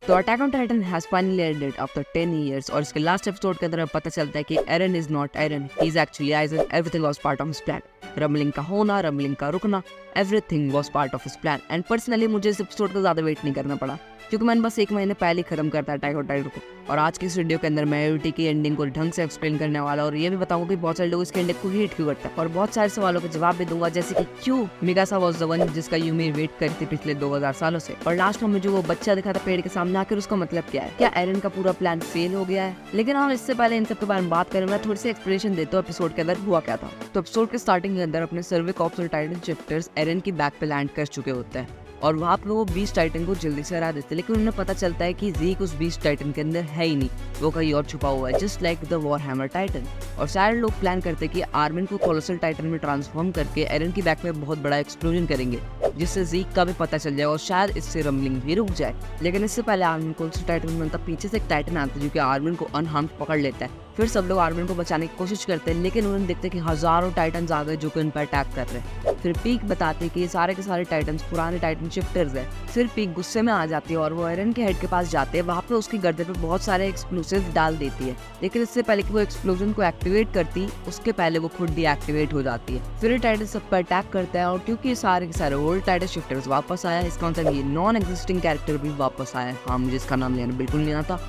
तो attack on Titan has finally ended after 10 years और इसके लास्ट एपिसोड के अंदर पता चलता है कि Eren is not Eren, he is actually Aizen. Everything was part of his plan. Rumbling का होना, रमलिंग का रुकना, everything was part of his plan. And personally मुझे इस एपिसोड का ज्यादा वेट नहीं करना पड़ा क्योंकि मैंने बस 1 महीने पहले खत्म करता अटैक ऑन टाइटन को। और आज की इस वीडियो के अंदर मैं एविटी की एंडिंग को ढंग से एक्सप्लेन करने वाला और ये भी बताऊंगा कि बहुत सारे लोग इसके एंडिंग को हेट क्यों करते हैं और बहुत सारे सवालों के जवाब भी दूंगा, जैसे कि क्यों मिकासा वाज द वन जिसका यूमी वेट करती पिछले 2000 सालों से। और लास्ट में मुझे वो बच्चा दिखा था पेड़ के सामने आकर, उसका मतलब क्या है? क्या एरन का पूरा प्लान फेल हो गया है? लेकिन हम इससे पहले इन सब के बारे में बात करें, मैं थोड़ी सी एक्सप्लेनेशन देता हूँ एपिसोड के अंदर हुआ क्या था। तो एपिसोड के स्टार्टिंग के अंदर अपने सर्वे कॉप्स और टाइटन शिफ्टर्स एरन की बैक पे लैंड कर चुके होते हैं और वहाँ पे वो बीस्ट टाइटन को जल्दी से हरा देते हैं। लेकिन उन्हें पता चलता है कि ज़ीक उस बीस्ट टाइटन के अंदर है ही नहीं, वो कहीं और छुपा हुआ है, just like the war hammer Titan. और सारे लोग प्लान करते हैं कि आर्मिन को कोलोसल टाइटन में ट्रांसफॉर्म करके एरन की बैक में बहुत बड़ा एक्सप्लोजन करेंगे जिससे ज़ीक का भी पता चल जाए और शायद इससे रमलिंग भी रुक जाए। लेकिन इससे पहले आर्मिन कोलोसल टाइटन में पीछे से एक टाइटन आता है जो कि आर्मिन को अनहार्म्ड पकड़ लेता है। फिर सब लोग आर्मिन को बचाने की कोशिश करते हैं लेकिन उन्हें देखते हैं कि हजारों टाइटन्स आ गए जो कि उन पर अटैक कर रहे हैं। फिर पीक बताते हैं कि ये सारे के सारे टाइटन्स पुराने टाइटन शिफ्टर्स हैं। फिर पीक गुस्से में आ जाती है और वो एरन के हेड के पास जाते हैं। वहाँ पे उसकी गर्दन पे बहुत सारे एक्सप्लोसिव डाल देती है, लेकिन इससे पहले कि वो एक्सप्लोजन को एक्टिवेट करती उसके पहले वो खुद डीएक्टिवेट हो जाती है। फिर टाइटन सब पर अटैक करता है और क्योंकि सारे के सारे ओल्ड टाइटन शिफ्टर्स वापस आया, इसका मतलब ये नॉन एग्जिस्टिंग कैरेक्टर भी वापस आया। हाँ, मुझे इसका नाम लेना बिल्कुल नहीं आता।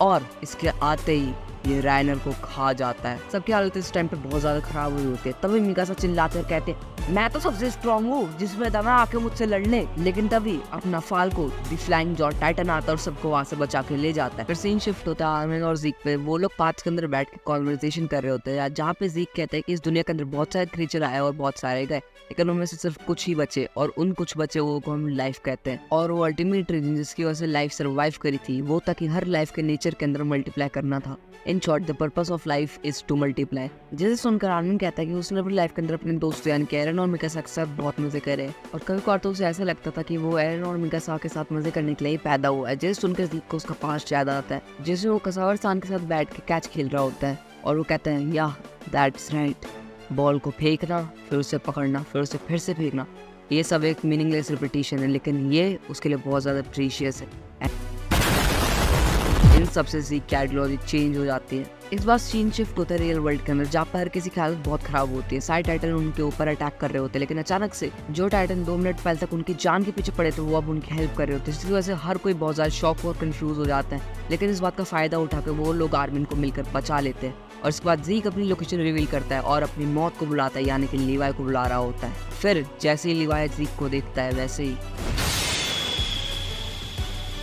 और इसके आते ही ये राइनर को खा जाता है। सबकी हालत इस टाइम पे बहुत ज्यादा खराब हुई होती है। तभी मिकासा चिल्लाते और कहते हैं मैं तो सबसे स्ट्रॉन्ग हूँ, जिसमें दम है आके मुझसे लड़ने। लेकिन तभी अपना फाल्को द फ्लाइंग जॉ टाइटन आता है और सबको वहाँ से बचा के ले जाता है। फिर सीन शिफ्ट होता है आर्मिन और ज़ीक पे। वो लोग पाथ के अंदर बैठ के कॉन्वर्सेशन कर रहे होते हैं जहाँ पे ज़ीक कहते हैं कि इस दुनिया के अंदर बहुत सारे क्रीचर आए और बहुत सारे गए, लेकिन उनमें से सिर्फ कुछ ही बचे और उन कुछ बचे वो को हम लाइफ कहते हैं। और वो अल्टीमेट रीजन जिसकी वजह से लाइफ सर्वाइव करी थी वो था कि हर लाइफ के नेचर के अंदर मल्टीप्लाई करना था। In short the purpose of life is to multiply. जिसे सुनकर आर्मिन कहता है कि उसने अपनी लाइफ के अंदर अपने दोस्त यानी कि एरन और मिकासा के साथ बहुत मजे करे और कभी कभार तो उसे ऐसा लगता था कि वो एरन और मिकासा के साथ मजे करने के लिए पैदा हुआ है। जैसे सुनकर ज़ीक को उसका पास्ट याद आता है, जैसे वो कसावर सान के साथ बैठ के कैच खेल रहा होता है और वो कहते हैं या दैट्स राइट, बॉल को फेंकना, फिर उसे पकड़ना, फिर उसे फिर से फेंकना, ये सब एक मीनिंगलेस रिपीटिशन है लेकिन ये उसके लिए बहुत ज़्यादा प्रीशियस है। इन सबसे ज़ीक की आइडियोलॉजी चेंज हो जाती है। इस बार सीन शिफ्ट होता है रियल वर्ल्ड के अंदर जहाँ पर हर किसी की हालत बहुत खराब होती है। सारे टाइटन उनके ऊपर अटैक कर रहे होते हैं लेकिन अचानक से जो टाइटन 2 मिनट पहले तक उनकी जान के पीछे पड़े थे वो अब उनकी हेल्प कर रहे होते हैं, जिसकी वजह से हर कोई बहुत ज़्यादा शॉक और कंफ्यूज हो जाते हैं। लेकिन इस बात का फायदा उठाकर वो लोग आर्मिन को मिलकर बचा लेते हैं और इसके बाद ज़ीक अपनी लोकेशन रिवील करता है और अपनी मौत को बुलाता है यानी कि लीवाई को बुला रहा होता है। फिर जैसे ही लीवाई ज़ीक को देखता है वैसे ही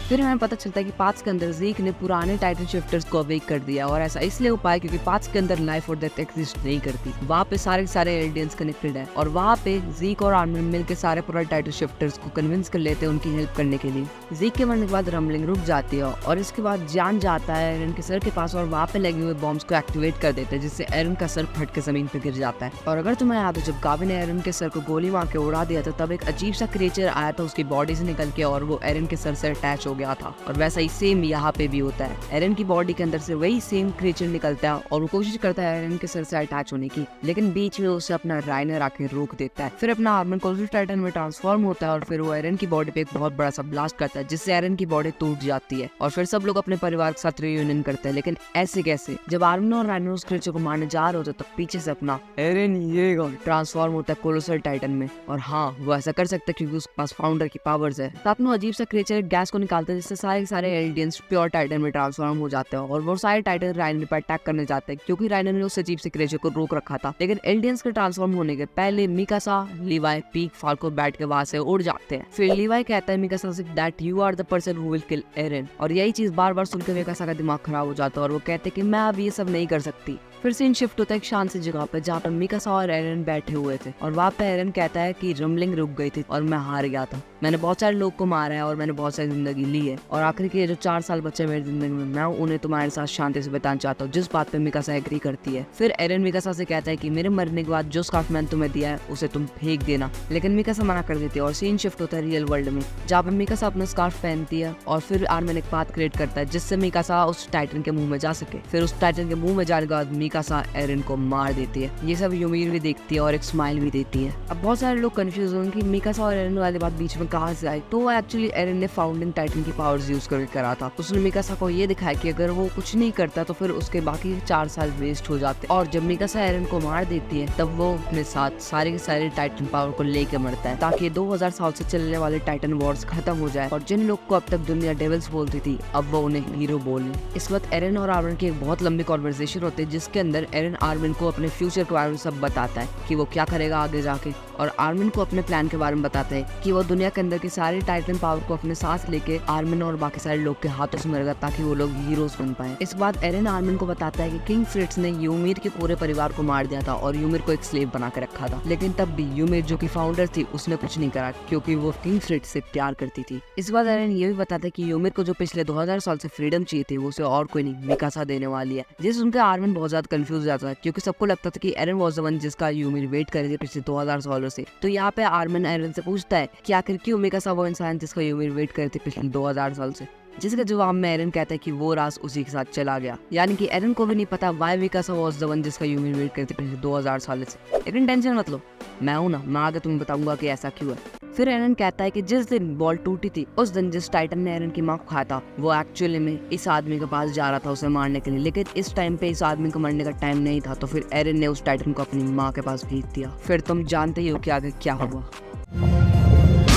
फिर हमें पता चलता है कि पाथ्स के अंदर ज़ीक ने पुराने टाइटन शिफ्टर्स को अवेक कर दिया और ऐसा इसलिए हो पाया क्योंकि पाथ्स के अंदर लाइफ और डेथ एग्जिस्ट नहीं करती। वहाँ पे सारे के सारे एलियंस कनेक्टेड है और वहाँ पे ज़ीक और आर्मिन मिलकर सारे पुराने टाइटन शिफ्टर्स को कन्विंस कर लेते हैं उनकी हेल्प करने के लिए। ज़ीक के मरने के बाद रमलिंग रुक जाती है और इसके बाद जान जाता है एरन के सर के पास और वहाँ पे लगे हुए बॉम्ब्स को एक्टिवेट कर देते हैं जिससे एरन का सर फट के जमीन पे गिर जाता है। और अगर तुम्हें याद हो जब गावी ने एरन के सर को गोली मार के उड़ा दिया था तब एक अजीब सा क्रिएचर आया था उसकी बॉडी से निकल के और वो एरन के सर से अटैच हो गया था। और वैसा ही सेम यहाँ पे भी होता है, एरन की बॉडी के अंदर से वही सेम क्रिएचर निकलता है और वो कोशिश करता है एरन के सर से अटैच होने की, लेकिन बीच में उसे अपना राइनर आके रोक देता है। फिर अपना आर्मर कोलोसल टाइटन में ट्रांसफॉर्म होता है और फिर वो एरन की बॉडी पे एक बहुत बड़ा सा ब्लास्ट करता है जिससे एरन की बॉडी टूट जाती है और फिर सब लोग अपने परिवार के साथ रियूनियन करते हैं। लेकिन ऐसे कैसे? जब आर्मन और राइनर उस क्रिएचर को मारने जा रहे होते तब पीछे से अपना एरन ये ट्रांसफॉर्म होता है कोलोसल टाइटन में। और हाँ, वो ऐसा कर सकता है क्योंकि उसके पास फाउंडर की पावर्स है। साथ में अजीब सा क्रिएचर गैस को निकालता है जिससे सारे एलियंस प्योर टाइटन में ट्रांसफॉर्म हो जाते हैं और वो सारे टाइटन राइनर पर अटैक करने जाते हैं क्योंकि राइनर ने उस अजीब से क्रिएचर को रोक रखा था। लेकिन एलियंस के ट्रांसफॉर्म होने के पहले मिकासा, लीवाई, पीक, फाल्को बैठ के वहां से उड़ जाते हैं। फिर लीवाई कहता है मिकासा से that you are the person who will kill Eren और यही चीज बार बार सुनकर मिकासा का दिमाग खराब हो जाता है और वो कहते हैं कि मैं अब ये सब नहीं कर सकती। फिर सीन शिफ्ट होता है एक शांत सी जगह पे जहाँ पर मिकासा और एरन बैठे हुए थे और वहाँ पे एरन कहता है कि रमलिंग रुक गई थी और मैं हार गया था। मैंने बहुत सारे लोग को मारा है और मैंने बहुत सारी जिंदगी ली है और आखिर के जो 4 साल बचे मेरी जिंदगी में मैं उन्हें तुम्हारे साथ शांति से बिताना चाहता हूँ, जिस बात पे मिकासा एग्री करती है। फिर एरन मिकासा से कहता है कि मेरे मरने के बाद जो स्कार्फ मैंने तुम्हें दिया है उसे तुम फेंक देना, लेकिन मिकासा मना कर देती है और सीन शिफ्ट होता है रियल वर्ल्ड में जहाँ पे मिकासा अपना स्कार्फ पहनती है और फिर आर्मिन एक पाथ क्रिएट करता है जिससे मिकासा उस टाइटन के मुंह में जा सके। फिर उस टाइटन के मुंह में जाने के बाद मिकासा एरन को मार देती है। ये सब यूमिर भी देखती है और एक स्माइल भी देती है। अब बहुत सारे लोग कंफ्यूज होंगे कि मिकासा और एरन वाली बात बीच में कहाँ से आई। तो एक्चुअली एरन ने फाउंडिंग टाइटन की पावर्स यूज करके करा था। उसने मिकासा को ये दिखाया कि अगर वो कुछ नहीं करता तो फिर उसके बाकी 4 साल वेस्ट हो जाते। और जब मिकासा एरन को मार देती है तब वो अपने साथ सारे के सारे टाइटन पावर को लेके मरता है, ताकि 2000 साल से चलने वाले टाइटन वॉर्स खत्म हो जाए और जिन लोग को अब तक दुनिया डेविल्स बोलती थी अब वो उन्हें हीरो बोले। इस वक्त एरन और आर्मिन की एक बहुत लंबी कॉन्वर्सेशन होती है, जिसके अंदर एरन आर्मिन को अपने फ्यूचर के बारे में सब बताता है कि वो क्या करेगा आगे जाके, और आर्मिन को अपने प्लान के बारे में बताता है कि वो दुनिया के अंदर की सारी टाइटन पावर को अपने साथ लेके आर्मिन और बाकी सारे लोग के हाथों से मरेगा, ताकि वो लोग हीरोज बन पाए। इस बात एरन आर्मिन को बताता है कि किंग फ्रिट्ज ने यूमिर के पूरे परिवार को मार दिया था और यूमिर को एक स्लेव बना के रखा था, लेकिन तब भी यूमिर जो कि फाउंडर थी उसने कुछ नहीं करा, क्योंकि वो किंग फ्रिट्ज से प्यार करती थी। इस बात एरन ये भी बताता है कि यूमिर को जो पिछले 2000 साल से फ्रीडम चाहिए थी वो उसे और कोई नहीं मिकासा देने वाली है। जिस उनका आर्मिन बहुत ज्यादा कंफ्यूज हो जाता है, क्योंकि सबको लगता था कि एरन वाज द वन जिसका यूमिर वेट कर रही थी पिछले 2000 सालों से। तो यहाँ पे आर्मिन एरन से पूछता है कि आखिर क्यों मिकासा वो इंसान जिसका यूमिर वेट कर रही थी पिछले 2000 साल से, जिसके जवाब में एरन कहता है कि वो राज उसी के साथ चला गया। यानी कि एरन को भी नहीं पता why Mikasa was the one जिसका यूमिर वेट करते पिछले 2000 साल से। लेकिन टेंशन मत लो, मैं हूं ना, मैं आगे तुम्हें बताऊंगा कि ऐसा क्यों है। फिर एरन कहता है कि जिस दिन बॉल टूटी थी उस दिन जिस टाइटन ने एरन की मां को खाया था वो एक्चुअली में इस आदमी के पास जा रहा था उसे मारने के लिए, लेकिन इस टाइम पे इस आदमी को मरने का टाइम नहीं था। तो फिर एरन ने उस टाइटन को अपनी माँ के पास भेज दिया। फिर तुम जानते ही हो कि आगे क्या हुआ।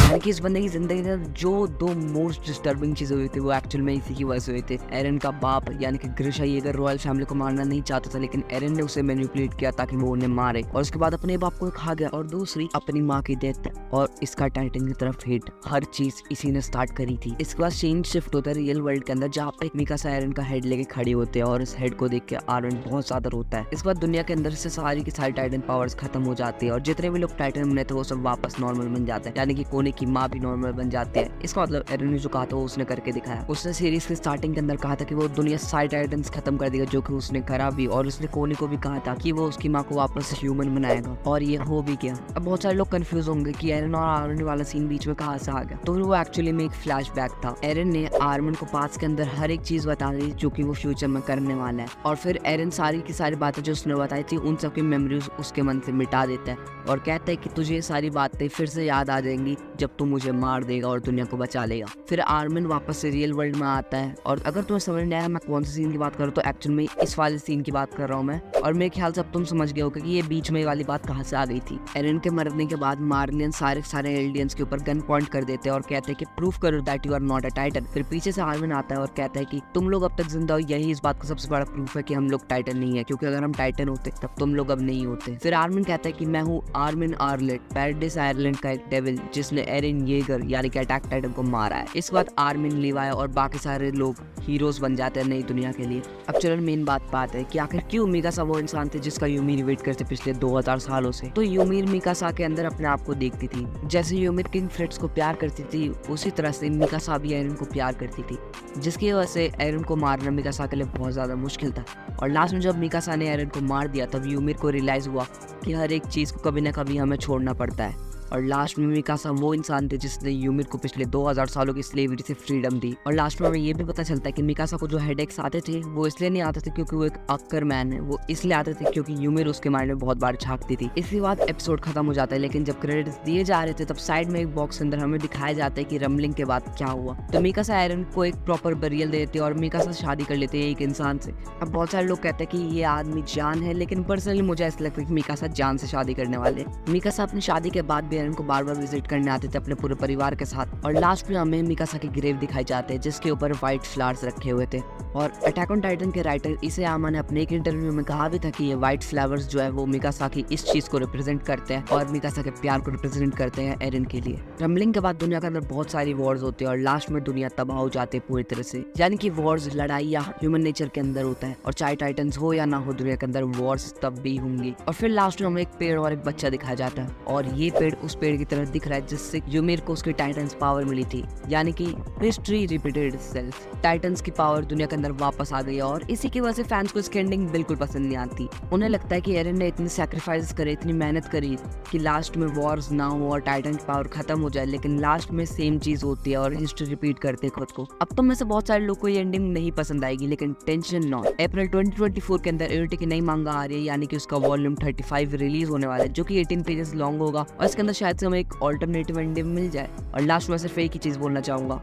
यानी कि इस बंदे की जिंदगी में जो 2 मोस्ट डिस्टर्बिंग चीजें हुई थी वो एक्चुअल में इसी की वजह से हुई थी। एरन का बाप यानी कि ग्रिशा येगर रॉयल फैमिली को मारना नहीं चाहता था, लेकिन एरन ने उसे मैनिपुलेट किया ताकि वो उन्हें मारे, और उसके बाद अपने बाप को खा गया। और दूसरी अपनी माँ की डेथ और इसका टाइटन की तरफ हिट, हर चीज इसी ने स्टार्ट करी थी। इसके बाद चेंज शिफ्ट होता है रियल वर्ल्ड के अंदर, जहाँ पे मिकासा एरन का हेड लेके खड़ी होते हैं और इस हेड को देख के आर्मिन बहुत ज्यादा रोता है। इसके बाद दुनिया के अंदर से सारी की सारी टाइटन पावर्स खत्म हो जाती है और जितने भी लोग टाइटन बने थे वो सब वापस नॉर्मल बन जाते हैं, यानी कि कोने की माँ भी नॉर्मल बन जाते हैं। इसका मतलब एरन ने जो कहा था वो उसने करके दिखाया। उसने सीरीज के स्टार्टिंग के अंदर कहा था कि वो दुनिया सारी टाइटन्स खत्म कर देगा, जो कि उसने करा भी, और उसने कोनी को भी कहा था कि वो उसकी माँ को वापस ह्यूमन बनाएगा, और ये हो भी गया। अब बहुत सारे लोग कंफ्यूज होंगे कि एरन और आर्मिन वाला सीन बीच में कहाँ से आ गया, तो वो एक्चुअली में एक फ्लैशबैक था। एरन ने आर्मिन को पास्ट के अंदर हर एक चीज बता दी जो कि वो फ्यूचर में करने वाला है, और फिर एरन सारी की सारी बातें जो उसने बताई थी उन सबकी मेमोरीज उसके मन से मिटा देता है और कहता है कि तुझे ये सारी बातें फिर से याद आ जाएंगी जब तू मुझे मार देगा और दुनिया को बचा लेगा। फिर आर्मिन वापस से रियल वर्ल्ड में आता है, और अगर तुम्हें समझ नहीं आया मैं कौन से सीन की बात कर रहा हूँ, तो एक्चुअल में इस वाले सीन की बात कर रहा हूँ मैं, और मेरे ख्याल से अब तुम समझ गए हो कि ये बीच में वाली बात कहाँ से आ गई थी। एरन के मरने के बाद मार्लियन सारे एलियंस के ऊपर गन पॉइंट कर देते हैं और कहते हैं कि प्रूफ करो that you are not a titan. फिर पीछे से आर्मिन आता है और कहता है कि तुम लोग अब तक जिंदा हो, यही इस बात का सबसे बड़ा प्रूफ है कि हम लोग टाइटन नहीं है, क्योंकि अगर हम टाइटन होते तब तुम लोग अब नहीं होते। फिर आर्मिन कहता है कि मैं हूँ आर्मिन आर्लेट, पैराडाइस आयरलैंड का एक डेविल जिसने एरन येगर यानी कि अटैक टाइटन को मारा है। इस बात आर्मिन, लिवाय और बाकी सारे लोग हीरोज बन जाते हैं नई दुनिया के लिए। अब चलो मेन बात है कि आखिर क्यों मिकासा वो इंसान थे जिसका यूमिर वेट करते पिछले 2000 सालों से। तो यूमिर मिकासा के अंदर अपने आप को देखती थी, जैसे यूमिर किंग फ्रिट्ज को प्यार करती थी उसी तरह से मिकासा भी एरन को प्यार करती थी, जिसकी वजह से एरन को मारना मिकासा के लिए बहुत ज्यादा मुश्किल था। और लास्ट में जब मिकासा ने एरन को मार दिया तब यूमिर को रियलाइज हुआ कि हर एक चीज को कभी ना कभी हमें छोड़ना पड़ता है, और लास्ट में मिकासा वो इंसान थे जिसने यूमिर को पिछले 2000 सालों की स्लेवरी से फ्रीडम दी। और लास्ट में हमें ये भी पता चलता है कि मिकासा को जो हेडेक्स आते थे वो इसलिए नहीं आते थे क्योंकि वो एक अक्कर मैन है, वो इसलिए आते थे क्योंकि यूमिर उसके माइंड में बहुत बार झांकती थी। इसके बाद एपिसोड खत्म हो जाता है, लेकिन जब क्रेडिट्स दिए जा रहे थे तब साइड में एक बॉक्स के अंदर हमें दिखाया जाता है कि रमलिंग के बाद क्या हुआ। तो मिकासा एरन को एक प्रॉपर बरियल दे देते और मिकासा शादी कर लेते हैं एक इंसान से। अब बहुत सारे लोग कहते हैं कि ये आदमी जान है, लेकिन पर्सनली मुझे ऐसा लगता है कि मिकासा जान से शादी करने वाले। मिकासा अपनी शादी के बाद भी एरन को बार बार करने आते थे अपने पूरे परिवार के साथ, और लास्ट में हमें मिकासा के ग्रेव दिखाई जाते हैं जिसके ऊपर व्हाइट फ्लावर्स रखे हुए थे। और अटैक ऑन टाइटन के राइटर इसेयामा ने अपने एक इंटरव्यू में कहा भी था कि ये व्हाइट फ्लावर्स जो है वो मिकासा की इस चीज को रिप्रेजेंट करते हैं और मिकासा के प्यार को रिप्रेजेंट करते हैं एरन के लिए। रमलिंग के बाद दुनिया के अंदर बहुत सारी वॉर्स होती है और लास्ट में दुनिया तबाह हो जाती है पूरी तरह से, यानी कि वॉर्स लड़ाई या ह्यूमन नेचर के अंदर होता है, और चाहे टाइटन्स हो या ना हो दुनिया के अंदर वॉर्स तब भी होंगी। और फिर लास्ट में हमें एक पेड़ और एक बच्चा दिखाया जाता है, और ये पेड़ उस पेड़ की तरह दिख रहा है जिससे यूमिर को उसकी टाइटन्स पावर मिली थी, यानी कि हिस्ट्री रिपीटेड इटसेल्फ। टाइटन्स की पावर दुनिया के अंदर वापस आ गई है और इसी की वजह से फैंस को इसकी एंडिंग बिल्कुल पसंद नहीं आती। उन्हें लगता है कि एरन ने इतनी सैक्रिफाइस करे, इतनी मेहनत करी कि लास्ट में वॉर्स ना हो और टाइटन की पावर खत्म हो जाए, लेकिन लास्ट में सेम चीज होती है और हिस्ट्री रिपीट करते हैं खुद को। अब तो में से बहुत सारे लोग को ये एंडिंग नहीं पसंद आएगी, लेकिन टेंशन नॉट। अप्रैल 2024 के अंदर एओटी की नई मांगा आ रही है, यानी कि उसका वॉल्यूम 35 रिलीज होने वाला है, जो कि 18 पेजेस लॉन्ग होगा और इसके अंदर शायद से हमें एक ऑल्टरनेटिव एंडिंग मिल जाए। और लास्ट में सिर्फ एक ही चीज बोलना चाहूंगा,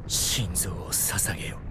心臓を捧げよ。